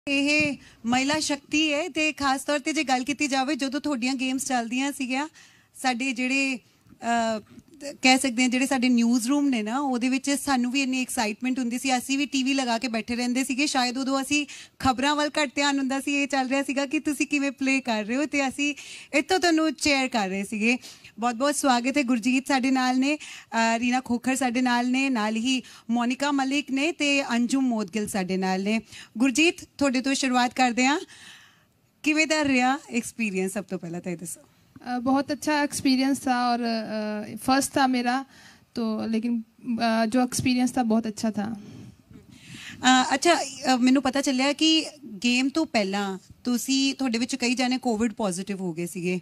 ਇਹ ਮਹਿਲਾ ਸ਼ਕਤੀ ਹੈ ਤੇ ਖਾਸ ਤੌਰ ਤੇ ਜੇ ਗੱਲ ਕੀਤੀ ਜਾਵੇ ਜਦੋਂ ਤੁਹਾਡੀਆਂ ਗੇਮਸ ਚੱਲਦੀਆਂ ਸੀਗੀਆਂ ਸਾਡੇ ਜਿਹੜੇ ਕਹਿ ਸਕਦੇ ਹਾਂ ਜਿਹੜੇ ਸਾਡੇ ਨਿਊਜ਼ ਰੂਮ ਨੇ ਨਾ ਉਹਦੇ ਵਿੱਚ ਸਾਨੂੰ ਵੀ ਇੰਨੀ ਐਕਸਾਈਟਮੈਂਟ ਹੁੰਦੀ ਸੀ ਅਸੀਂ ਵੀ ਟੀਵੀ ਲਗਾ ਕੇ ਬੈਠੇ ਰਹਿੰਦੇ ਸੀਗੇ ਸ਼ਾਇਦ ਉਦੋਂ ਅਸੀਂ ਖਬਰਾਂ ਵੱਲ ਘੱਟ ਧਿਆਨ ਹੁੰਦਾ ਸੀ ਇਹ ਚੱਲ ਰਿਹਾ ਸੀਗਾ ਕਿ ਤੁਸੀਂ ਕਿਵੇਂ ਪਲੇ ਕਰ ਰਹੇ ਹੋ ਤੇ ਅਸੀਂ ਇੱਥੋਂ ਤੁਹਾਨੂੰ ਚੇਅਰ ਕਰ ਰਹੇ ਸੀਗੇ बहुत बहुत स्वागत है गुरजीत साडे नाल ने रीना खोखर साडे नाल ही मोनिका मलिक ने ते अंजुम मोदगिल साडे नाल ने गुरजीत थोड़े तो शुरुआत करते हैं किवें दा रहा एक्सपीरियंस सब तो पहला तो दसो बहुत अच्छा एक्सपीरियंस था और फर्स्ट था मेरा तो लेकिन जो एक्सपीरियंस था बहुत अच्छा था अच्छा मैनू पता चलिया कि गेम तो पहला तुसी थोड़े विच कई जाने कोविड पॉजिटिव हो गए सीगे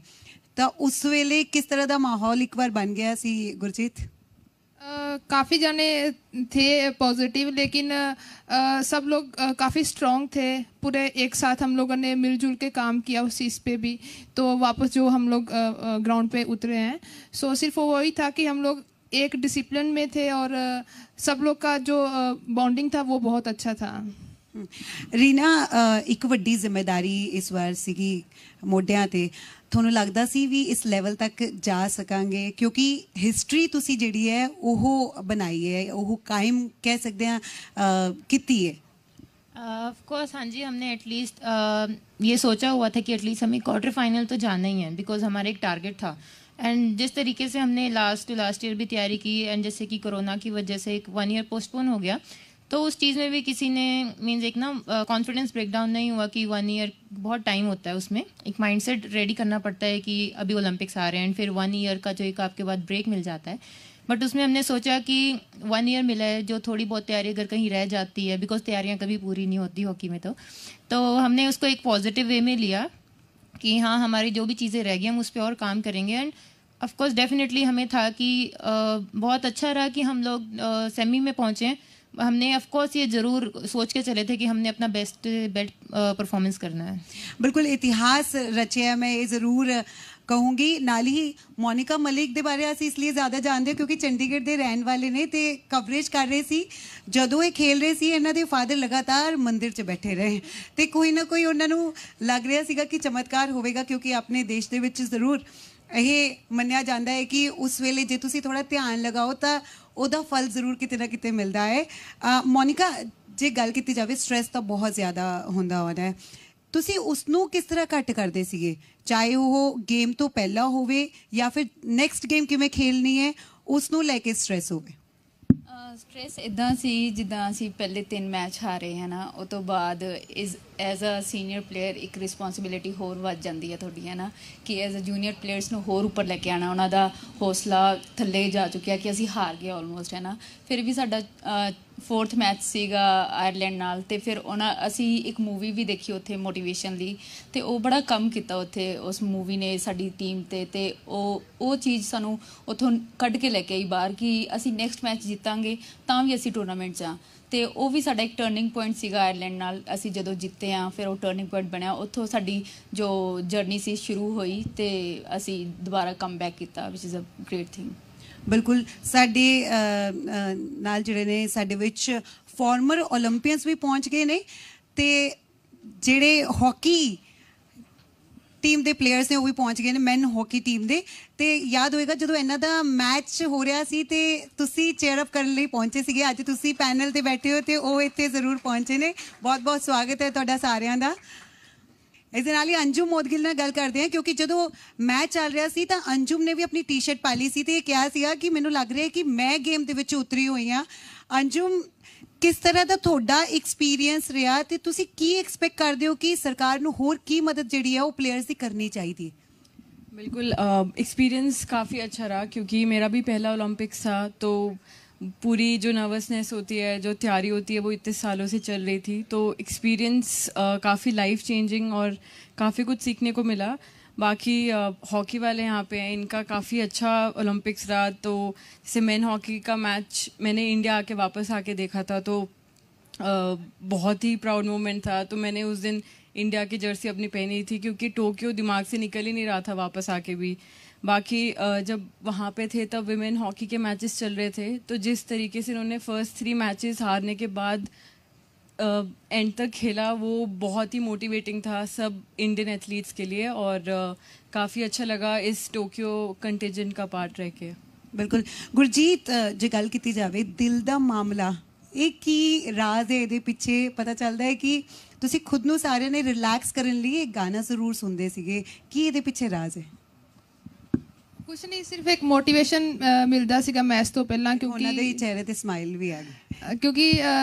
तो उस वेले किस तरह का माहौल एक बार बन गया सी गुरजीत काफ़ी जाने थे पॉजिटिव लेकिन सब लोग काफ़ी स्ट्रॉन्ग थे पूरे एक साथ हम लोगों ने मिलजुल के काम किया उस चीज़ पे भी तो वापस जो हम लोग ग्राउंड पे उतरे हैं सो सिर्फ वही था कि हम लोग एक डिसिप्लिन में थे और सब लोग का जो बॉन्डिंग था वो बहुत अच्छा था रीना एक वड्डी जिम्मेदारी इस बार सीगी मोढियां ते ਤੁਹਾਨੂੰ ਲੱਗਦਾ ਸੀ ਵੀ ਇਸ ਲੈਵਲ ਤੱਕ ਜਾ ਸਕਾਂਗੇ ਕਿਉਂਕਿ ਹਿਸਟਰੀ ਤੁਸੀਂ ਜਿਹੜੀ ਹੈ ਉਹ ਬਣਾਈ ਹੈ ਉਹ ਕਾਇਮ कह सकते हैं कितनी है ऑफ कोर्स हाँ जी हमने एटलीस्ट ये सोचा हुआ था कि एटलीस्ट हमें क्वार्टर फाइनल तो जाना ही है बिकॉज हमारा एक टारगेट था एंड जिस तरीके से हमने लास्ट ईयर भी तैयारी की एंड जैसे कि कोरोना की वजह से एक 1 ईयर पोस्टपोन हो गया तो उस चीज़ में भी किसी ने मीन्स एक ना कॉन्फिडेंस ब्रेकडाउन नहीं हुआ कि 1 ईयर बहुत टाइम होता है उसमें एक माइंडसेट रेडी करना पड़ता है कि अभी ओलंपिक्स आ रहे हैं एंड फिर 1 ईयर का जो एक आपके बाद ब्रेक मिल जाता है बट उसमें हमने सोचा कि 1 ईयर मिला है जो थोड़ी बहुत तैयारी अगर कहीं रह जाती है बिकॉज तैयारियाँ कभी पूरी नहीं होती हॉकी में तो हमने उसको एक पॉजिटिव वे में लिया कि हाँ हमारी जो भी चीज़ें रह गई हम उस पर और काम करेंगे एंड ऑफकोर्स डेफिनेटली हमें था कि बहुत अच्छा रहा कि हम लोग सेमी में पहुँचे हमने ऑफ कोर्स ये ज़रूर सोच के चले थे कि हमने अपना बेस्ट परफॉर्मेंस करना है बिल्कुल इतिहास रचिया मैं ये ज़रूर कहूँगी नाल ही मोनिका मलिक दे बारे असीं इसलिए ज़्यादा जानते क्योंकि चंडीगढ़ दे रहन वाले ने ते कवरेज कर रहे सी जदों ये खेल रहे सी इन्हां दे फादर लगातार मंदिर च बैठे रहे ते कोई ना कोई उन्हां नूं लग रहा सीगा कि चमत्कार होवेगा क्योंकि अपने देश दे विच ज़रूर ਇਹ ਮੰਨਿਆ ਜਾਂਦਾ ਹੈ ਕਿ ਉਸ ਵੇਲੇ ਜੇ ਤੁਸੀਂ ਥੋੜਾ ਧਿਆਨ ਲਗਾਓ ਤਾਂ ਉਹਦਾ ਫਲ ਜ਼ਰੂਰ ਕਿਤੇ ਨਾ ਕਿਤੇ ਮਿਲਦਾ ਹੈ ਮੋਨਿਕਾ ਜੇ ਗੱਲ ਕੀਤੀ ਜਾਵੇ ਸਟ੍ਰੈਸ ਤਾਂ ਬਹੁਤ ਜ਼ਿਆਦਾ ਹੁੰਦਾ ਹੋਣਾ ਹੈ ਤੁਸੀਂ ਉਸ ਨੂੰ ਕਿਸ ਤਰ੍ਹਾਂ ਘੱਟ ਕਰਦੇ ਸੀਗੇ ਚਾਹੇ ਉਹ ਗੇਮ ਤੋਂ ਪਹਿਲਾਂ ਹੋਵੇ ਜਾਂ ਫਿਰ ਨੈਕਸਟ ਗੇਮ ਕਿਵੇਂ ਖੇਲਣੀ ਹੈ ਉਸ ਨੂੰ ਲੈ ਕੇ ਸਟ੍ਰੈਸ ਹੋਵੇ ਸਟ੍ਰੈਸ ਇਦਾਂ ਸੀ ਜਿੱਦਾਂ ਅਸੀਂ ਪਹਿਲੇ 3 ਮੈਚ ਹਾਰੇ ਹੈ ਨਾ ਉਹ ਤੋਂ ਬਾਅਦ ਐਜ਼ ਅ ਸੀਨੀਅਰ ਪਲੇਅਰ ਇੱਕ ਰਿਸਪੌਂਸਿਬਿਲਿਟੀ ਹੋਰ ਵੱਧ ਜਾਂਦੀ ਹੈ ਤੁਹਾਡੀ ਹੈ ਨਾ ਕਿ ਐਜ਼ ਅ ਜੂਨੀਅਰ ਪਲੇਅਰਸ ਨੂੰ ਹੋਰ ਉੱਪਰ ਲੈ ਕੇ ਆਉਣਾ ਉਹਨਾਂ ਦਾ ਹੌਸਲਾ ਥੱਲੇ ਜਾ ਚੁੱਕਿਆ ਕਿ ਅਸੀਂ ਹਾਰ ਗਏ ਆਲਮੋਸਟ ਹੈ ਨਾ ਫਿਰ ਵੀ ਸਾਡਾ 4th ਮੈਚ ਸੀਗਾ ਆਇਰਲੈਂਡ ਨਾਲ ਅਤੇ ਫਿਰ ਅਸੀਂ ਇੱਕ ਮੂਵੀ ਵੀ ਦੇਖੀ ਉੱਥੇ ਮੋਟੀਵੇਸ਼ਨ ਲਈ ਅਤੇ ਉਹ ਬੜਾ ਕੰਮ ਕੀਤਾ ਉੱਥੇ ਉਸ ਮੂਵੀ ਨੇ ਸਾਡੀ ਟੀਮ 'ਤੇ ਅਤੇ ਉਹ ਚੀਜ਼ ਸਾਨੂੰ ਉੱਥੋਂ ਕੱਢ ਕੇ ਲੈ ਕੇ ਆਈ ਬਾਹਰ ਕਿ ਅਸੀਂ ਨੈਕਸਟ ਮੈਚ ਜਿੱਤਾਂਗੇ ਤਾਂ ਵੀ ਅਸੀਂ ਟੂਰਨਾਮੈਂਟ 'ਚ ਹਾਂ ਅਤੇ ਉਹ ਵੀ ਸਾਡਾ ਇੱਕ ਟਰਨਿੰਗ ਪੁਆਇੰਟ ਸੀਗਾ ਆਇਰਲੈਂਡ ਨਾਲ ਅਸੀਂ ਜਦੋਂ ਜਿੱਤੇ ਹਾਂ ਫਿਰ ਉਹ ਟਰਨਿੰਗ ਪੁਆਇੰਟ ਬਣਿਆ ਉੱਥੋਂ ਸਾਡੀ ਜੋ ਜਰਨੀ ਸੀ ਸ਼ੁਰੂ ਹੋਈ ਅਤੇ ਅਸੀਂ ਦੁਬਾਰਾ ਕਮ ਬੈਕ ਕੀਤਾ ਵਿਚ ਇਜ਼ ਅ ਗ੍ਰੇਟ ਥਿੰਗ ਬਿਲਕੁਲ ਸਾਡੇ ਨਾਲ ਜਿਹੜੇ ਨੇ ਸਾਡੇ ਵਿੱਚ ਫਾਰਮਰ ਓਲੰਪੀਅਨਸ ਵੀ ਪਹੁੰਚ ਗਏ ਨੇ ਤੇ ਜਿਹੜੇ ਹਾਕੀ ਟੀਮ ਦੇ ਪਲੇਅਰਸ ਨੇ ਉਹ ਵੀ ਪਹੁੰਚ ਗਏ ਨੇ ਮੈਨ ਹਾਕੀ ਟੀਮ ਦੇ ਤੇ ਯਾਦ ਹੋਏਗਾ ਜਦੋਂ ਇਹਨਾਂ ਦਾ ਮੈਚ ਹੋ ਰਿਹਾ ਸੀ ਤੇ ਤੁਸੀਂ ਚੇਅਰ ਅਪ ਕਰਨ ਲਈ ਪਹੁੰਚੇ ਸੀਗੇ ਅੱਜ ਤੁਸੀਂ ਪੈਨਲ ਤੇ ਬੈਠੇ ਹੋ ਤੇ ਉਹ ਇੱਥੇ ਜ਼ਰੂਰ ਪਹੁੰਚੇ ਨੇ ਬਹੁਤ ਬਹੁਤ ਸਵਾਗਤ ਹੈ ਤੁਹਾਡਾ ਸਾਰਿਆਂ ਦਾ इस नाल ही अंजुम मोदगिल नाल गल करते हैं क्योंकि जो मैच चल रहा सी तो अंजुम ने भी अपनी टी शर्ट पा ली सी ते कहा सीगा कि मैनूं लग रहा है कि मैं गेम दे विच उतरी हुई हाँ अंजुम किस तरह का तुहाडा एक्सपीरियंस रहा ते तुसीं की एक्सपैक्ट करदे हो कि सरकार नूं होर की मदद जिहड़ी है वो प्लेयर्स की करनी चाहिए बिल्कुल एक्सपीरियंस काफ़ी अच्छा रहा क्योंकि मेरा भी पहला ओलंपिक्स था तो पूरी जो नर्वसनेस होती है जो तैयारी होती है वो इतने सालों से चल रही थी तो एक्सपीरियंस काफ़ी लाइफ चेंजिंग और काफ़ी कुछ सीखने को मिला बाकी हॉकी वाले यहाँ पे हैं इनका काफ़ी अच्छा ओलंपिक्स रहा तो जैसे मेन हॉकी का मैच मैंने इंडिया आके वापस आके देखा था तो बहुत ही प्राउड मोमेंट था तो मैंने उस दिन इंडिया की जर्सी अपनी पहनी थी क्योंकि टोक्यो दिमाग से निकल ही नहीं रहा था वापस आके भी बाकी जब वहाँ पे थे तब विमेन हॉकी के मैचेस चल रहे थे तो जिस तरीके से उन्होंने फर्स्ट 3 मैचेस हारने के बाद एंड तक खेला वो बहुत ही मोटिवेटिंग था सब इंडियन एथलीट्स के लिए, और काफ़ी अच्छा लगा इस टोक्यो कंटिजेंट का पार्ट रह के। ਬਿਲਕੁਲ ਗੁਰਜੀਤ, ਜੇ ਗੱਲ ਕੀਤੀ ਜਾਵੇ ਦਿਲ ਦਾ ਮਾਮਲਾ, ਇਹ ਕੀ ਰਾਜ਼ ਹੈ ਇਹਦੇ ਪਿੱਛੇ? ਪਤਾ ਚੱਲਦਾ ਹੈ ਕਿ ਤੁਸੀਂ ਖੁਦ ਨੂੰ ਸਾਰਿਆਂ ਨੇ ਰਿਲੈਕਸ ਕਰਨ ਲਈ ਇਹ ਗਾਣਾ ਜ਼ਰੂਰ ਸੁਣਦੇ ਸੀਗੇ, ਕੀ ਇਹਦੇ ਪਿੱਛੇ ਰਾਜ਼ ਹੈ? ਕੁਛ ਨਹੀਂ, ਸਿਰਫ ਇੱਕ ਮੋਟੀਵੇਸ਼ਨ ਮਿਲਦਾ ਸੀਗਾ ਮੈਚ ਤੋਂ ਪਹਿਲਾਂ, ਉਹਨਾਂ ਦੇ ਚਿਹਰੇ ਤੇ ਸਮਾਈਲ ਵੀ ਆ ਗਈ ਕਿਉਂਕਿ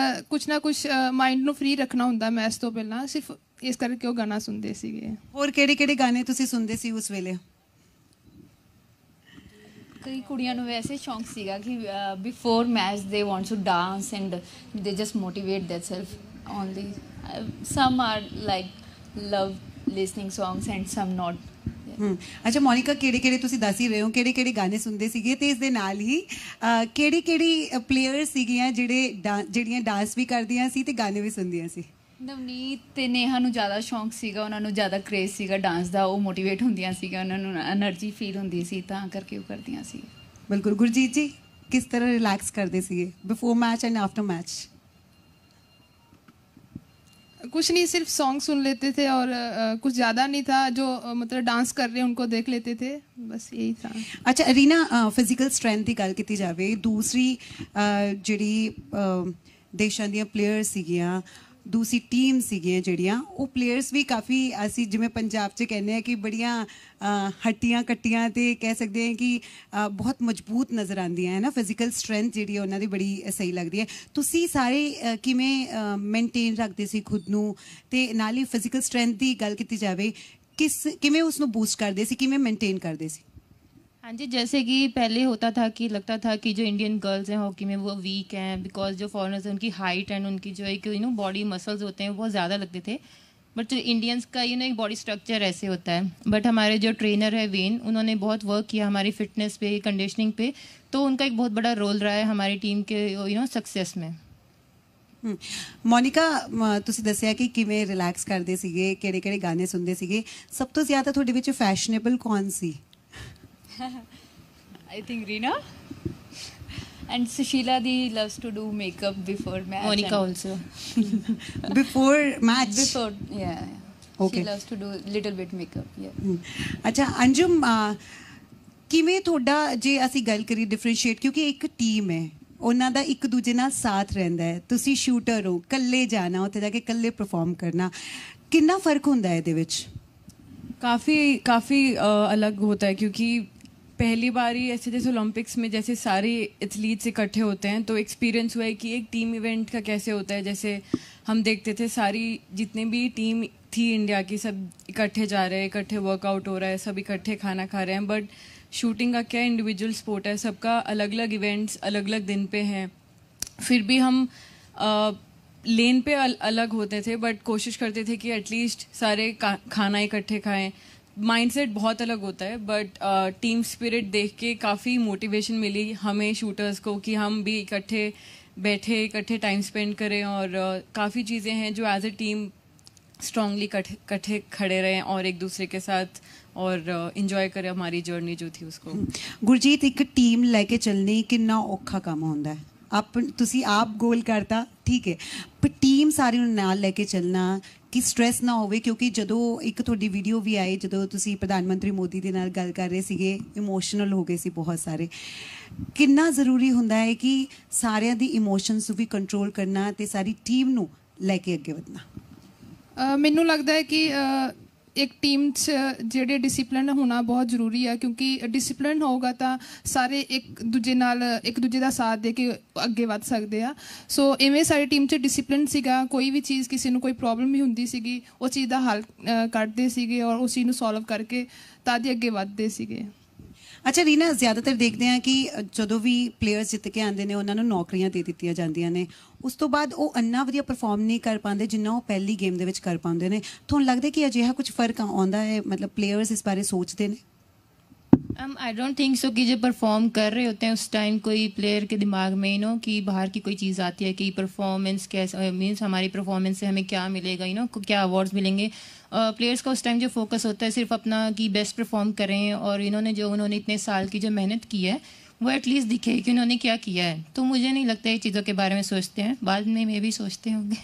ਕੁਛ ਨਾ ਕੁਛ ਮਾਈਂਡ ਨੂੰ ਫ੍ਰੀ ਰੱਖਣਾ ਹੁੰਦਾ ਮੈਚ ਤੋਂ ਪਹਿਲਾਂ, ਸਿਰਫ ਇਸ ਕਰਕੇ ਉਹ ਗਾਣਾ ਸੁਣਦੇ ਸੀਗੇ। ਹੋਰ ਕਿਹੜੇ ਕਿਹੜੇ ਗਾਣੇ ਤੁਸੀਂ ਸੁਣਦੇ ਸੀ ਉਸ ਵੇਲੇ? ਕਈ ਕੁੜੀਆਂ ਨੂੰ ਵੈਸੇ ਸ਼ੌਂਕ ਸੀਗਾ ਕਿ before match they want to dance and they just motivate themself only. Some are like love listening songs and some not. ਅੱਛਾ ਮੋਨਿਕਾ, ਕਿਹੜੇ ਕਿਹੜੇ ਤੁਸੀਂ ਦੱਸ ਹੀ ਰਹੇ ਹੋ ਕਿਹੜੇ ਕਿਹੜੇ ਗਾਣੇ ਸੁਣਦੇ ਸੀਗੇ, ਤੇ ਇਸ ਦੇ ਨਾਲ ਹੀ ਕਿਹੜੀ ਕਿਹੜੀ ਪਲੇਅਰ ਸੀਗੀਆਂ ਜਿਹੜੀਆਂ ਡਾਂਸ ਵੀ ਕਰਦੀਆਂ ਸੀ ਤੇ ਗਾਣੇ ਵੀ ਸੁਣਦੀਆਂ ਸੀ? ਨਵਨੀਤ ਤੇ ਨੇਹਾ ਨੂੰ ਜ਼ਿਆਦਾ ਸ਼ੌਂਕ ਸੀਗਾ, ਉਹਨਾਂ ਨੂੰ ਜ਼ਿਆਦਾ ਕ੍ਰੇਜ਼ ਸੀਗਾ ਡਾਂਸ ਦਾ, ਉਹ ਮੋਟੀਵੇਟ ਹੁੰਦੀਆਂ ਸੀਗਾ, ਉਹਨਾਂ ਨੂੰ એનર્ਜੀ ਫੀਲ ਹੁੰਦੀ ਸੀ, ਤਾਂ ਕਰਕੇ ਉਹ ਕਰਦੀਆਂ ਸੀ। ਬਿਲਕੁਲ। ਗੁਰਜੀਤ ਜੀ, ਕਿਸ ਤਰ੍ਹਾਂ ਰਿਲੈਕਸ ਕਰਦੇ ਸੀਗੇ before match and after match? कुछ नहीं, सिर्फ सॉन्ग सुन लेते थे और कुछ ज़्यादा नहीं था, जो मतलब डांस कर रहे हैं उनको देख लेते थे, बस यही था। अच्छा रीना, फिजिकल स्ट्रेंथ की गल की जाए, दूसरी ਜਿਹੜੀ ਦੇਸ਼ਾਂ ਦੀਆਂ ਪਲੇਅਰਸ ਸੀਗੀਆਂ, ਦੂਸਰੀ ਟੀਮ ਸੀਗੀਆਂ ਜਿਹੜੀਆਂ, ਉਹ ਪਲੇਅਰਸ ਵੀ ਕਾਫੀ ਅਸੀਂ ਜਿਵੇਂ ਪੰਜਾਬ 'ਚ ਕਹਿੰਦੇ ਆ ਕਿ ਬੜੀਆਂ ਹੱਟੀਆਂ ਕੱਟੀਆਂ ਤੇ ਕਹਿ ਸਕਦੇ ਹਾਂ ਕਿ ਬਹੁਤ ਮਜ਼ਬੂਤ ਨਜ਼ਰ ਆਉਂਦੀਆਂ ਹੈ ਨਾ। ਫਿਜ਼ੀਕਲ ਸਟਰੈਂਥ ਜਿਹੜੀ ਉਹਨਾਂ ਦੀ ਬੜੀ ਸਹੀ ਲੱਗਦੀ ਹੈ। ਤੁਸੀਂ ਸਾਰੇ ਕਿਵੇਂ ਮੇਨਟੇਨ ਰੱਖਦੇ ਸੀ ਖੁਦ ਨੂੰ, ਤੇ ਨਾਲ ਹੀ ਫਿਜ਼ੀਕਲ ਸਟਰੈਂਥ ਦੀ ਗੱਲ ਕੀਤੀ ਜਾਵੇ ਕਿਵੇਂ ਉਸ ਨੂੰ ਬੂਸਟ ਕਰਦੇ ਸੀ, ਕਿਵੇਂ ਮੇਨटेन ਕਰਦੇ ਸੀ? हाँ जी, जैसे कि पहले होता था कि लगता था कि जो इंडियन गर्ल्स हैं हॉकी में वो वीक हैं, बिकॉज जो फॉरेनर्स हैं उनकी हाइट एंड उनकी जो एक बॉडी मसल्स होते हैं वो बहुत ज़्यादा लगते थे। बट जो इंडियंस का एक बॉडी स्ट्रक्चर ऐसे होता है। बट हमारे जो ट्रेनर है वेन, उन्होंने बहुत वर्क किया हमारी फिटनेस पे, कंडीशनिंग पे, तो उनका एक बहुत बड़ा रोल रहा है हमारी टीम के सक्सेस में। ਮੋਨਿਕਾ, ਤੁਸੀਂ ਦੱਸਿਆ ਕਿ ਕਿਵੇਂ ਰਿਲੈਕਸ ਕਰਦੇ ਸੀਗੇ, ਕਿਹੜੇ ਕਿਹੜੇ ਗਾਣੇ ਸੁਣਦੇ ਸੀਗੇ, ਸਭ ਤੋਂ ਜ਼ਿਆਦਾ ਤੁਹਾਡੇ ਵਿੱਚ ਫੈਸ਼ਨੇਬਲ ਕੌਣ ਸੀ? I think Reena and Sushila Di loves to do makeup before match. Monica also. Before match? Before, yeah. Okay. She loves to do little bit makeup. Yeah. ਅੱਛਾ ਅੰਜੁਮ, ਕਿਵੇਂ ਤੁਹਾਡਾ, ਜੇ ਅਸੀਂ ਗੱਲ ਕਰੀਏ ਡਿਫਰੈਂਸ਼ੀਏਟ, ਕਿਉਂਕਿ ਇੱਕ ਟੀਮ ਹੈ, ਉਹਨਾਂ ਦਾ ਇੱਕ ਦੂਜੇ ਨਾਲ ਸਾਥ ਰਹਿੰਦਾ ਹੈ, ਤੁਸੀਂ ਸ਼ੂਟਰ ਹੋ, ਇਕੱਲੇ ਜਾਣਾ ਉੱਥੇ ਜਾ ਕੇ ਇਕੱਲੇ ਪਰਫਾਰਮ ਕਰਨਾ, ਕਿੰਨਾ ਫਰਕ ਹੁੰਦਾ ਹੈ ਇਹਦੇ ਵਿੱਚ? काफ़ी अलग होता है, क्योंकि पहली बार ही ऐसे जैसे ओलंपिक्स में जैसे सारे एथलीट्स इकट्ठे होते हैं, तो एक्सपीरियंस हुआ है कि एक टीम इवेंट का कैसे होता है। जैसे हम देखते थे सारी जितने भी टीम थी इंडिया की, सब इकट्ठे जा रहे हैं, इकट्ठे वर्कआउट हो रहा है, सब इकट्ठे खाना खा रहे हैं। बट शूटिंग का क्या इंडिविजुअल स्पोर्ट है, सबका अलग अलग इवेंट्स अलग अलग दिन पे हैं, फिर भी हम लेन पे अलग होते थे, बट कोशिश करते थे कि एटलीस्ट सारे खाना इकट्ठे खाएं। माइंडसेट बहुत अलग होता है, बट टीम स्पिरिट देख के काफ़ी मोटिवेशन मिली हमें शूटर्स को कि हम भी इकट्ठे बैठे, इकट्ठे टाइम स्पेंड करें, और काफ़ी चीज़ें हैं जो एज ए टीम स्ट्रांगली इकट्ठे खड़े रहें और एक दूसरे के साथ और इंजॉय करें हमारी जर्नी जो थी उसको। गुरजीत, एक टीम लेके चलनी कितना औखा काम होता है? ਤੁਸੀਂ ਆਪ ਗੋਲ ਕਰਤਾ, ਠੀਕ ਹੈ, ਪਰ ਟੀਮ ਸਾਰੀ ਨੂੰ ਨਾਲ ਲੈ ਕੇ ਚੱਲਣਾ ਕਿ ਸਟ੍ਰੈਸ ਨਾ ਹੋਵੇ, ਕਿਉਂਕਿ ਜਦੋਂ ਇੱਕ ਤੁਹਾਡੀ ਵੀਡੀਓ ਵੀ ਆਈ ਜਦੋਂ ਤੁਸੀਂ ਪ੍ਰਧਾਨ ਮੰਤਰੀ ਮੋਦੀ ਦੇ ਨਾਲ ਗੱਲ ਕਰ ਰਹੇ ਸੀਗੇ, ਇਮੋਸ਼ਨਲ ਹੋ ਗਏ ਸੀ ਬਹੁਤ ਸਾਰੇ। ਕਿੰਨਾ ਜ਼ਰੂਰੀ ਹੁੰਦਾ ਹੈ ਕਿ ਸਾਰਿਆਂ ਦੀ ਇਮੋਸ਼ਨਸ ਨੂੰ ਵੀ ਕੰਟਰੋਲ ਕਰਨਾ ਤੇ ਸਾਰੀ ਟੀਮ ਨੂੰ ਲੈ ਕੇ ਅੱਗੇ ਵਧਣਾ? ਮੈਨੂੰ ਲੱਗਦਾ ਹੈ ਕਿ ਇੱਕ ਟੀਮ 'ਚ ਜਿਹੜੇ ਡਿਸਿਪਲਿਨ ਹੋਣਾ ਬਹੁਤ ਜ਼ਰੂਰੀ ਆ, ਕਿਉਂਕਿ ਡਿਸਿਪਲਿਨ ਹੋਊਗਾ ਤਾਂ ਸਾਰੇ ਇੱਕ ਦੂਜੇ ਦਾ ਸਾਥ ਦੇ ਕੇ ਅੱਗੇ ਵੱਧ ਸਕਦੇ ਆ। ਸੋ ਇਵੇਂ ਸਾਡੀ ਟੀਮ 'ਚ ਡਿਸਿਪਲਿਨ ਸੀਗਾ, ਕੋਈ ਵੀ ਚੀਜ਼ ਕਿਸੇ ਨੂੰ ਕੋਈ ਪ੍ਰੋਬਲਮ ਵੀ ਹੁੰਦੀ ਸੀਗੀ, ਉਸ ਚੀਜ਼ ਦਾ ਹੱਲ ਕੱਢਦੇ ਸੀਗੇ ਔਰ ਉਸ ਚੀਜ਼ ਨੂੰ ਸੋਲਵ ਕਰਕੇ ਤਾਂ ਦੀ ਅੱਗੇ ਵੱਧਦੇ ਸੀਗੇ। ਅੱਛਾ ਰੀਨਾ, ਜ਼ਿਆਦਾਤਰ ਦੇਖਦੇ ਹਾਂ ਕਿ ਜਦੋਂ ਵੀ ਪਲੇਅਰਸ ਜਿੱਤ ਕੇ ਆਉਂਦੇ ਨੇ ਉਹਨਾਂ ਨੂੰ ਨੌਕਰੀਆਂ ਦੇ ਦਿੱਤੀਆਂ ਜਾਂਦੀਆਂ ਨੇ, ਉਸ ਤੋਂ ਬਾਅਦ ਉਹ ਇੰਨਾ ਵਧੀਆ ਪਰਫਾਰਮ ਨਹੀਂ ਕਰ ਪਾਉਂਦੇ ਜਿੰਨਾ ਉਹ ਪਹਿਲੀ ਗੇਮ ਦੇ ਵਿੱਚ ਕਰ ਪਾਉਂਦੇ ਨੇ। ਤੁਹਾਨੂੰ ਲੱਗਦਾ ਕਿ ਅਜਿਹਾ ਕੁਝ ਫਰਕ ਆਉਂਦਾ ਹੈ, ਮਤਲਬ ਪਲੇਅਰਸ ਇਸ ਬਾਰੇ ਸੋਚਦੇ ਨੇ? आई डोंट थिंक सो कि जो परफॉर्म कर रहे होते हैं उस टाइम कोई प्लेयर के दिमाग में कि बाहर की कोई चीज़ आती है कि परफॉर्मेंस कैसे, मीन्स हमारी परफॉर्मेंस से हमें क्या मिलेगा, क्या अवार्ड्स मिलेंगे। प्लेयर्स का उस टाइम जो फोकस होता है सिर्फ अपना कि बेस्ट परफॉर्म करें, और उन्होंने इतने साल की जो मेहनत की है वो एटलीस्ट दिखे कि उन्होंने क्या किया है। तो मुझे नहीं लगता ये चीज़ों के बारे में सोचते हैं, बाद में भी सोचते होंगे।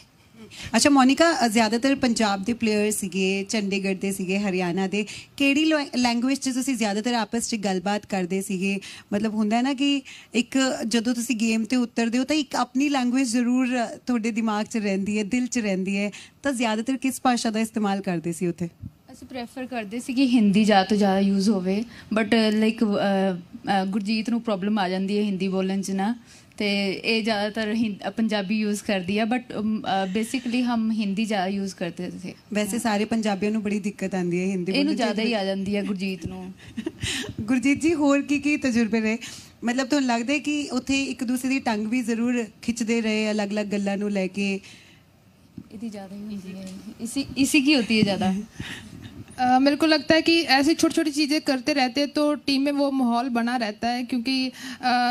ਅੱਛਾ ਮੋਨਿਕਾ, ਜ਼ਿਆਦਾਤਰ ਪੰਜਾਬ ਦੇ ਪਲੇਅਰ ਸੀਗੇ, ਚੰਡੀਗੜ੍ਹ ਦੇ ਸੀਗੇ, ਹਰਿਆਣਾ ਦੇ, ਕਿਹੜੀ ਲੈਂਗੁਏਜ 'ਚ ਤੁਸੀਂ ਜ਼ਿਆਦਾਤਰ ਆਪਸ 'ਚ ਗੱਲਬਾਤ ਕਰਦੇ ਸੀਗੇ? ਮਤਲਬ ਹੁੰਦਾ ਨਾ ਕਿ ਇੱਕ ਜਦੋਂ ਤੁਸੀਂ ਗੇਮ ਤੇ ਉਤਰਦੇ ਹੋ ਤਾਂ ਇੱਕ ਆਪਣੀ ਲੈਂਗੁਏਜ ਜ਼ਰੂਰ ਤੁਹਾਡੇ ਦਿਮਾਗ 'ਚ ਰਹਿੰਦੀ ਹੈ, ਦਿਲ 'ਚ ਰਹਿੰਦੀ ਹੈ, ਤਾਂ ਜ਼ਿਆਦਾਤਰ ਕਿਸ ਭਾਸ਼ਾ ਦਾ ਇਸਤੇਮਾਲ ਕਰਦੇ ਸੀ ਉੱਥੇ? ਅਸੀਂ ਪ੍ਰੈਫਰ ਕਰਦੇ ਸੀ ਕਿ ਹਿੰਦੀ ਜ਼ਿਆਦਾ ਤੋਂ ਜ਼ਿਆਦਾ ਯੂਜ਼ ਹੋਵੇ, ਬਟ ਲਾਈਕ ਗੁਰਜੀਤ ਨੂੰ ਪ੍ਰੋਬਲਮ ਆ ਜਾਂਦੀ ਹੈ ਹਿੰਦੀ ਬੋਲਣ 'ਚ ਨਾ, ਤੇ ਇਹ ਜ਼ਿਆਦਾਤਰ ਪੰਜਾਬੀ ਯੂਜ਼ ਕਰਦੀ ਹੈ, ਬਟ ਬੇਸਿਕਲੀ ਹਮ ਹਿੰਦੀ ਜ਼ਿਆਦਾ ਯੂਜ਼ ਕਰਦੇ थे। ਵੈਸੇ ਸਾਰੇ ਪੰਜਾਬੀਆਂ ਨੂੰ ਬੜੀ ਦਿੱਕਤ ਆਉਂਦੀ ਹੈ ਹਿੰਦੀ ਇਹਨੂੰ ਜ਼ਿਆਦਾ ਹੀ ਆ ਜਾਂਦੀ ਹੈ ਗੁਰਜੀਤ ਨੂੰ। ਗੁਰਜੀਤ ਜੀ, ਹੋਰ ਕੀ ਤਜਰਬੇ ਰਹੇ? ਮਤਲਬ ਤੁਹਾਨੂੰ ਲੱਗਦਾ ਹੈ ਕਿ ਉੱਥੇ ਇੱਕ ਦੂਸਰੇ ਦੀ ਟੰਗ ਵੀ ਜ਼ਰੂਰ ਖਿੱਚਦੇ ਰਹੇ ਅਲੱਗ-ਅਲੱਗ ਗੱਲਾਂ ਨੂੰ ਲੈ ਕੇ? ਇਹਦੀ ਜ਼ਿਆਦਾ ਹੀ ਹੁੰਦੀ है, इसी की होती है ज़्यादा। मेरे को लगता है कि ऐसी छोटी छोटी चीज़ें करते रहते हैं तो टीम में वो माहौल बना रहता है, क्योंकि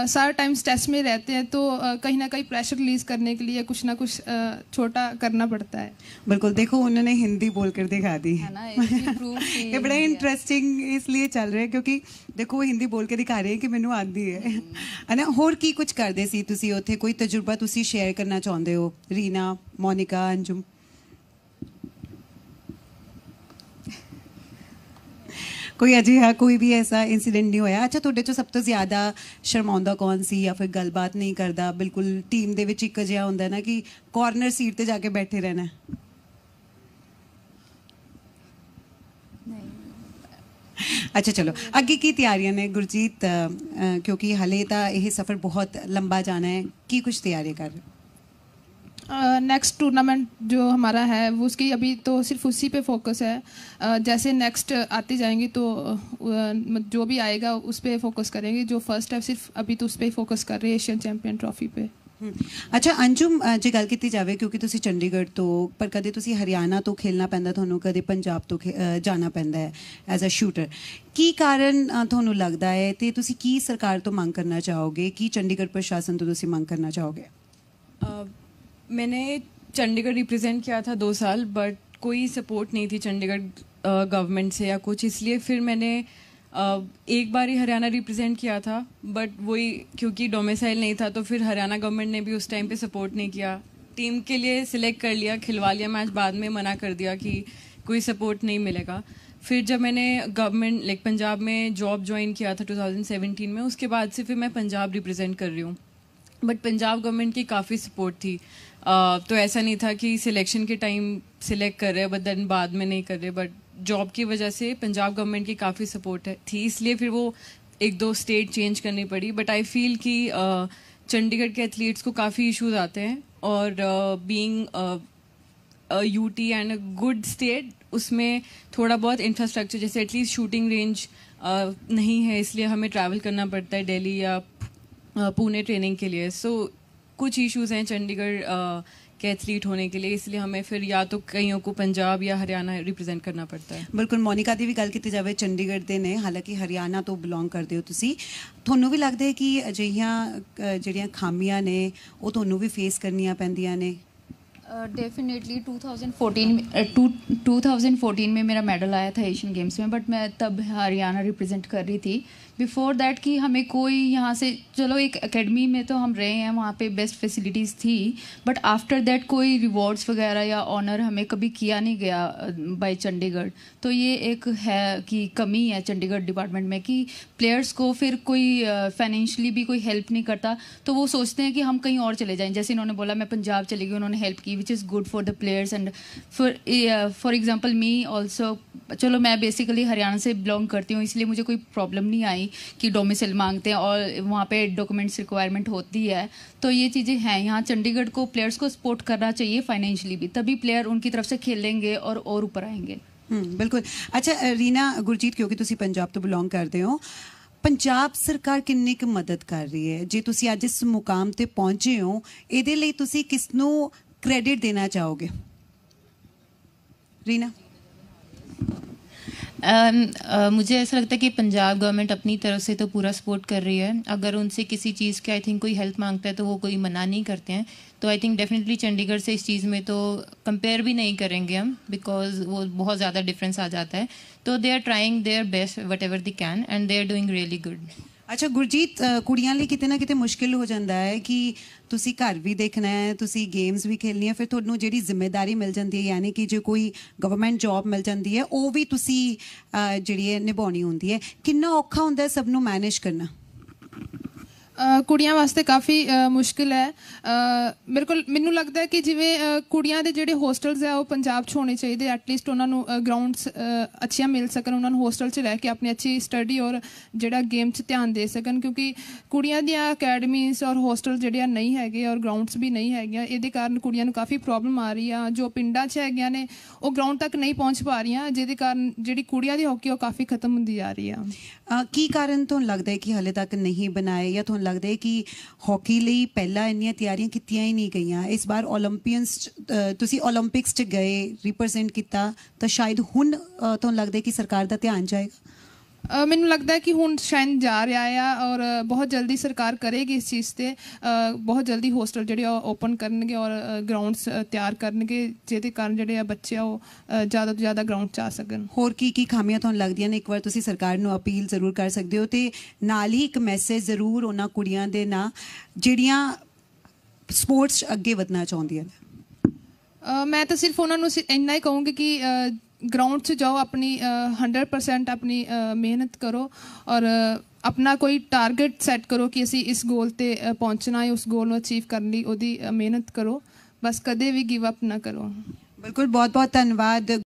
सारा टाइम स्ट्रेस में रहते हैं, तो कहीं ना कहीं प्रेशर रिलीज करने के लिए कुछ ना कुछ छोटा करना पड़ता है। बिल्कुल, देखो उन्होंने हिंदी बोलकर दिखा दी है ना, ये बड़ा इंटरेस्टिंग इसलिए चल रहा है क्योंकि देखो वो हिंदी बोल के दिखा रहे हैं कि मैनू आती है ना। होर की कुछ करते सी तुसी उत्थे? कोई तजुर्बा तुसी शेयर करना चाहते हो? रीना, मोनिका, अंजुम? कोई अजिहा कोई भी ऐसा इंसीडेंट नहीं होया? अच्छा, तुहाडे चों सब तो ज़्यादा शर्माउंदा कौन सी, या फिर गलबात नहीं करता बिल्कुल? टीम दे विच इक अजिहा हुंदा ना कि कॉर्नर सीट ते जाके बैठे रहना। अच्छा चलो, अगे की तैयारियां ने गुरजीत, क्योंकि हले तो यह सफ़र बहुत लंबा जाना है, की कुछ तैयारियां कर रहे हो? नेक्स्ट टूर्नामेंट जो हमारा है वो उसकी अभी तो सिर्फ उसी पे फोकस है। जैसे नेक्स्ट आते जाएंगे तो जो भी आएगा उस पर फोकस करेंगे। जो फर्स्ट है सिर्फ अभी तो उस पर ही फोकस कर रहे हैं, एशियन चैंपियन ट्रॉफी पे। अच्छा अंजुम, जे गल की जाए, क्योंकि तुसी चंडीगढ़ तो, पर कदे तुसी हरियाणा तो खेलना पैंदा थानू, कदे पंजाब तो जाना पैंदा है एज अ शूटर, की कारण थानू लगता है, ते तुसी की सरकार तो मांग करना चाहोगे, की चंडीगढ़ प्रशासन तो तुसी मांग करना चाहोगे? मैंने चंडीगढ़ रिप्रेजेंट किया था 2 साल, बट कोई सपोर्ट नहीं थी चंडीगढ़ गवर्नमेंट से या कुछ, इसलिए फिर मैंने एक बार ही हरियाणा रिप्रेजेंट किया था, बट वही क्योंकि डोमिसाइल नहीं था तो फिर हरियाणा गवर्नमेंट ने भी उस टाइम पे सपोर्ट नहीं किया। टीम के लिए सिलेक्ट कर लिया, खिलवा लिया मैच, बाद में मना कर दिया कि कोई सपोर्ट नहीं मिलेगा। फिर जब मैंने गवर्नमेंट लाइक पंजाब में जॉब ज्वाइन किया था 2017 में, उसके बाद से फिर मैं पंजाब रिप्रेजेंट कर रही हूँ, बट पंजाब गवर्नमेंट की काफ़ी सपोर्ट थी। तो ऐसा नहीं था कि सिलेक्शन के टाइम सिलेक्ट कर रहे बट देन बाद में नहीं कर रहे, बट जॉब की वजह से पंजाब गवर्नमेंट की काफ़ी सपोर्ट थी, इसलिए फिर वो 1-2 स्टेट चेंज करनी पड़ी। बट आई फील कि चंडीगढ़ के एथलीट्स को काफ़ी इश्यूज आते हैं, और being UT and a good state, उसमें थोड़ा बहुत इंफ्रास्ट्रक्चर जैसे एटलीस्ट शूटिंग रेंज नहीं है, इसलिए हमें ट्रैवल करना पड़ता है दिल्ली या पुणे ट्रेनिंग के लिए। सो कुछ इश्यूज हैं चंडीगढ़ के एथलीट होने के लिए, इसलिए हमें फिर या तो कईयों को पंजाब या हरियाणा रिप्रेजेंट करना पड़ता है। बिल्कुल, मोनिका दी भी गल की जाए, चंडीगढ़ दे ने, हालांकि हरियाणा तो बिलोंग करते हो तुसी, ਤੁਹਾਨੂੰ ਵੀ ਲੱਗਦਾ ਹੈ कि ਅਜਿਹੀਆਂ ਜਿਹੜੀਆਂ ਖਾਮੀਆਂ ਨੇ ਉਹ ਤੁਹਾਨੂੰ ਵੀ फेस करनियां पैंदियां ने? डेफिनेटली 2014 में मेरा मेडल आया था एशियन गेम्स में, बट मैं तब हरियाणा रिप्रेजेंट कर रही थी। बिफोर दैट कि हमें कोई यहाँ से, चलो एक एकेडमी में तो हम रहे हैं, वहाँ पे बेस्ट फैसिलिटीज़ थी, बट आफ्टर दैट कोई रिवॉर्ड्स वगैरह या ऑनर हमें कभी किया नहीं गया बाय चंडीगढ़। तो ये एक है कि कमी है चंडीगढ़ डिपार्टमेंट में कि प्लेयर्स को फिर कोई फाइनेंशियली भी कोई हेल्प नहीं करता, तो वो सोचते हैं कि हम कहीं और चले जाएं। जैसे इन्होंने बोला मैं पंजाब चली गई, उन्होंने हेल्प की, which is good for the players and for example me also. चलो मैं बेसिकली हरियाणा से बिलोंग करती हूँ, इसलिए मुझे कोई प्रॉब्लम नहीं आई कि डोमिसाइल मांगते हैं और वहाँ पे डॉक्यूमेंट्स रिक्वायरमेंट होती है। तो ये चीज़ें हैं, यहाँ चंडीगढ़ को प्लेयर्स को सपोर्ट करना चाहिए फाइनेंशियली भी, तभी प्लेयर उनकी तरफ से खेलेंगे और ऊपर आएंगे। बिल्कुल। अच्छा रीना, गुरजीत, क्योंकि तुसी पंजाब तो बिलोंग करते हो, पंजाब सरकार किन्नी क मदद कर रही है जे तुसी अज इस मुकाम ते पहुंचे हो, इहदे लई तुसी किसनू क्रेडिट देना चाहोगे? रीना? मुझे ऐसा लगता है कि पंजाब गवर्नमेंट अपनी तरफ से तो पूरा सपोर्ट कर रही है। अगर उनसे किसी चीज़ के आई थिंक कोई हेल्प मांगता है तो वो कोई मना नहीं करते हैं। तो आई थिंक डेफिनेटली चंडीगढ़ से इस चीज़ में तो कंपेयर भी नहीं करेंगे हम, बिकॉज वो बहुत ज़्यादा डिफरेंस आ जाता है। तो they are trying their best whatever they can and they are doing really good. ਅੱਛਾ ਗੁਰਜੀਤ, ਕੁੜੀਆਂ ਲਈ ਕਿਤੇ ਨਾ ਕਿਤੇ ਮੁਸ਼ਕਿਲ ਹੋ ਜਾਂਦਾ ਹੈ ਕਿ ਤੁਸੀਂ ਘਰ ਵੀ ਦੇਖਣਾ ਹੈ, ਤੁਸੀਂ ਗੇਮਸ ਵੀ ਖੇਲਣੀਆਂ, ਫਿਰ ਤੁਹਾਨੂੰ ਜਿਹੜੀ ਜ਼ਿੰਮੇਵਾਰੀ ਮਿਲ ਜਾਂਦੀ ਹੈ, ਯਾਨੀ ਕਿ ਜੇ ਕੋਈ ਗਵਰਨਮੈਂਟ ਜੌਬ ਮਿਲ ਜਾਂਦੀ ਹੈ ਉਹ ਵੀ ਤੁਸੀਂ ਜਿਹੜੀ ਹੈ ਨਿਭਾਉਣੀ ਹੁੰਦੀ ਹੈ। ਕਿੰਨਾ ਔਖਾ ਹੁੰਦਾ ਹੈ ਸਭ ਨੂੰ ਮੈਨੇਜ ਕਰਨਾ? ਕੁੜੀਆਂ ਵਾਸਤੇ ਕਾਫੀ ਮੁਸ਼ਕਿਲ ਹੈ। ਮੈਨੂੰ ਲੱਗਦਾ ਹੈ ਕਿ ਜਿਵੇਂ ਕੁੜੀਆਂ ਦੇ ਜਿਹੜੇ ਹੋਸਟਲਸ ਆ ਉਹ ਪੰਜਾਬ 'ਚ ਹੋਣੇ ਚਾਹੀਦੇ, ਐਟਲੀਸਟ ਉਹਨਾਂ ਨੂੰ ਗਰਾਊਂਡਸ ਅੱਛੀਆਂ ਮਿਲ ਸਕਣ, ਉਹਨਾਂ ਨੂੰ ਹੋਸਟਲ 'ਚ ਰਹਿ ਕੇ ਆਪਣੀ ਅੱਛੀ ਸਟੱਡੀ ਔਰ ਜਿਹੜਾ ਗੇਮ 'ਚ ਧਿਆਨ ਦੇ ਸਕਣ, ਕਿਉਂਕਿ ਕੁੜੀਆਂ ਦੀਆਂ ਅਕੈਡਮੀਜ਼ ਔਰ ਹੋਸਟਲ ਜਿਹੜੇ ਆ ਨਹੀਂ ਹੈਗੇ ਔਰ ਗਰਾਊਂਡਸ ਵੀ ਨਹੀਂ ਹੈਗੀਆਂ। ਇਹਦੇ ਕਾਰਨ ਕੁੜੀਆਂ ਨੂੰ ਕਾਫੀ ਪ੍ਰੋਬਲਮ ਆ ਰਹੀ ਆ। ਜੋ ਪਿੰਡਾਂ 'ਚ ਹੈਗੀਆਂ ਨੇ ਉਹ ਗਰਾਊਂਡ ਤੱਕ ਨਹੀਂ ਪਹੁੰਚ ਪਾ ਰਹੀਆਂ, ਜਿਹਦੇ ਕਾਰਨ ਜਿਹੜੀ ਕੁੜੀਆਂ ਦੀ ਹਾਕੀ ਉਹ ਕਾਫੀ ਖਤਮ ਹੁੰਦੀ ਜਾ ਰਹੀ ਆ। ਕੀ ਕਾਰਨ ਤੁਹਾਨੂੰ ਲੱਗਦਾ ਹੈ ਕਿ ਹਾਲੇ ਤੱਕ ਨਹੀਂ ਬਣਾਏ, ਜਾਂ ਤੁਹਾਨੂੰ ਲੱਗਦਾ ਹੈ ਕਿ ਹਾਕੀ ਲਈ ਪਹਿਲਾਂ ਇੰਨੀਆਂ ਤਿਆਰੀਆਂ ਕੀਤੀਆਂ ਹੀ ਨਹੀਂ ਗਈਆਂ? ਇਸ ਵਾਰ ਤੁਸੀਂ ਓਲੰਪਿਕਸ 'ਚ ਗਏ, ਰਿਪਰੈਜ਼ੈਂਟ ਕੀਤਾ, ਤਾਂ ਸ਼ਾਇਦ ਹੁਣ ਤੁਹਾਨੂੰ ਲੱਗਦਾ ਹੈ ਕਿ ਸਰਕਾਰ ਦਾ ਧਿਆਨ ਜਾਏਗਾ? ਮੈਨੂੰ ਲੱਗਦਾ ਹੈ ਕਿ ਹੁਣ ਸ਼ਾਇਦ ਜਾ ਰਿਹਾ ਆ ਔਰ ਬਹੁਤ ਜਲਦੀ ਸਰਕਾਰ ਕਰੇਗੀ ਇਸ ਚੀਜ਼ 'ਤੇ। ਬਹੁਤ ਜਲਦੀ ਹੋਸਟਲ ਜਿਹੜੇ ਓਪਨ ਕਰਨਗੇ ਔਰ ਗਰਾਊਂਡਸ ਤਿਆਰ ਕਰਨਗੇ, ਜਿਹਦੇ ਕਾਰਨ ਜਿਹੜੇ ਆ ਬੱਚੇ ਆ ਉਹ ਜ਼ਿਆਦਾ ਤੋਂ ਜ਼ਿਆਦਾ ਗਰਾਊਂਡ 'ਚ ਆ ਸਕਣ। ਹੋਰ ਕੀ ਕੀ ਖਾਮੀਆਂ ਤੁਹਾਨੂੰ ਲੱਗਦੀਆਂ ਨੇ? ਇੱਕ ਵਾਰ ਤੁਸੀਂ ਸਰਕਾਰ ਨੂੰ ਅਪੀਲ ਜ਼ਰੂਰ ਕਰ ਸਕਦੇ ਹੋ, ਤੇ ਨਾਲ ਹੀ ਇੱਕ ਮੈਸੇਜ ਜ਼ਰੂਰ ਉਹਨਾਂ ਕੁੜੀਆਂ ਦੇ ਨਾਲ ਜਿਹੜੀਆਂ ਸਪੋਰਟਸ 'ਚ ਅੱਗੇ ਵਧਣਾ ਚਾਹੁੰਦੀਆਂ ਨੇ। ਮੈਂ ਤਾਂ ਸਿਰਫ ਉਹਨਾਂ ਨੂੰ ਇੰਨਾ ਹੀ ਕਹੂੰਗੀ ਕਿ ग्राउंड से जाओ, अपनी 100% अपनी मेहनत करो और अपना कोई टारगेट सैट करो कि असी इस गोल ते पहुँचना है, उस गोल को अचीव करने दी ओदी मेहनत करो, बस कदे भी गिव अप ना करो। बिल्कुल, बहुत बहुत धन्यवाद।